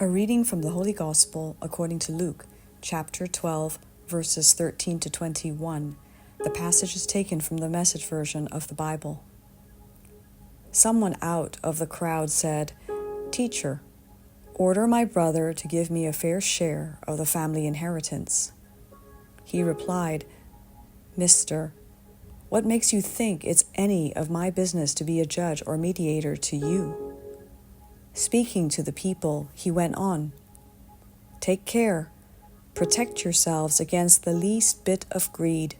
A reading from the Holy Gospel according to Luke, chapter 12, verses 13 to 21. The passage is taken from the Message version of the Bible. Someone out of the crowd said, "Teacher, order my brother to give me a fair share of the family inheritance." He replied, "Mister, what makes you think it's any of my business to be a judge or mediator to you?" Speaking to the people, he went on, "Take care, protect yourselves against the least bit of greed.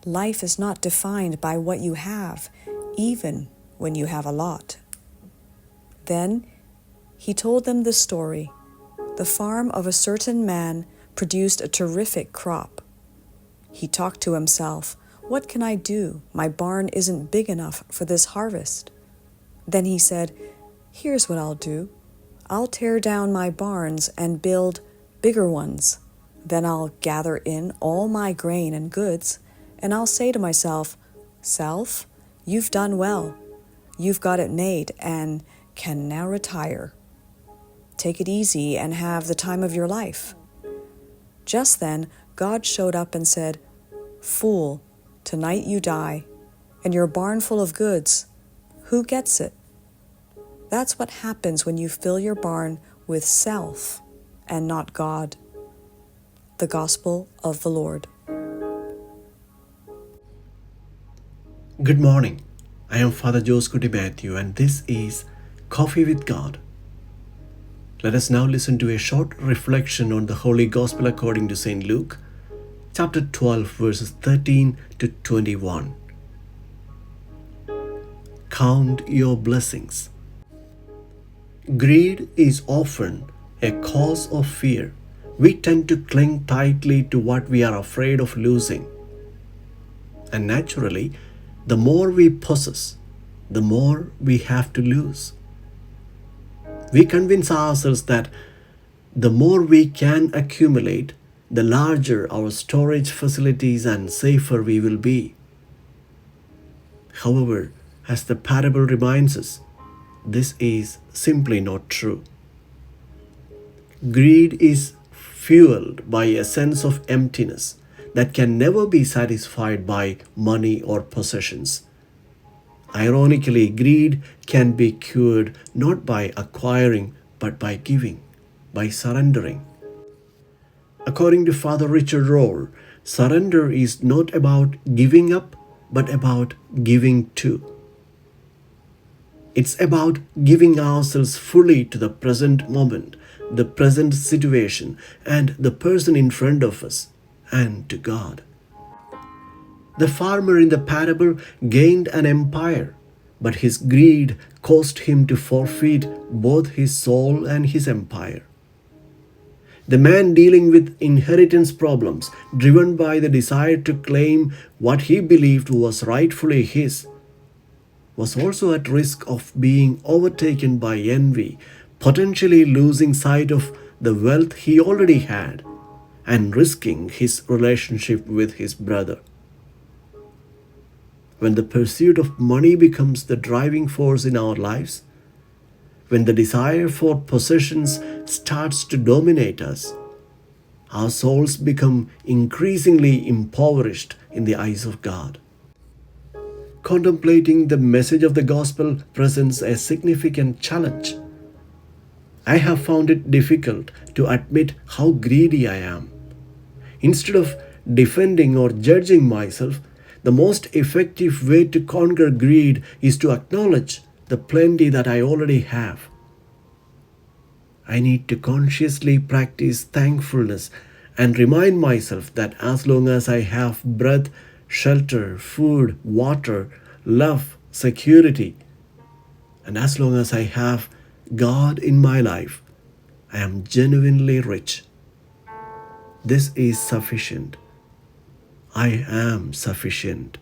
Life is not defined by what you have, even when you have a lot." Then he told them the story. The farm of a certain man produced a terrific crop. He talked to himself, "What can I do? My barn isn't big enough for this harvest." Then he said, "Here's what I'll do. I'll tear down my barns and build bigger ones. Then I'll gather in all my grain and goods, and I'll say to myself, 'Self, you've done well. You've got it made and can now retire. Take it easy and have the time of your life.'" Just then, God showed up and said, "Fool, tonight you die, and your barn full of goods. Who gets it?" That's what happens when you fill your barn with self and not God. The Gospel of the Lord. Good morning. I am Father Joseph Matthew, and this is Coffee with God. Let us now listen to a short reflection on the Holy Gospel according to St. Luke, chapter 12, verses 13 to 21. Count your blessings. Greed is often a cause of fear. We tend to cling tightly to what we are afraid of losing. And naturally, the more we possess, the more we have to lose. We convince ourselves that the more we can accumulate, the larger our storage facilities and safer we will be. However, as the parable reminds us, this is simply not true. Greed is fueled by a sense of emptiness that can never be satisfied by money or possessions. Ironically, greed can be cured not by acquiring but by giving, by surrendering. According to Father Richard Rohr, surrender is not about giving up but about giving to. It's about giving ourselves fully to the present moment, the present situation, and the person in front of us, and to God. The farmer in the parable gained an empire, but his greed caused him to forfeit both his soul and his empire. The man dealing with inheritance problems, driven by the desire to claim what he believed was rightfully his, was also at risk of being overtaken by envy, potentially losing sight of the wealth he already had and risking his relationship with his brother. When the pursuit of money becomes the driving force in our lives, when the desire for possessions starts to dominate us, our souls become increasingly impoverished in the eyes of God. Contemplating the message of the gospel presents a significant challenge. I have found it difficult to admit how greedy I am. Instead of defending or judging myself, the most effective way to conquer greed is to acknowledge the plenty that I already have. I need to consciously practice thankfulness and remind myself that as long as I have breath, shelter, food, water, love, security, and as long as I have God in my life, I am genuinely rich. This is sufficient. I am sufficient.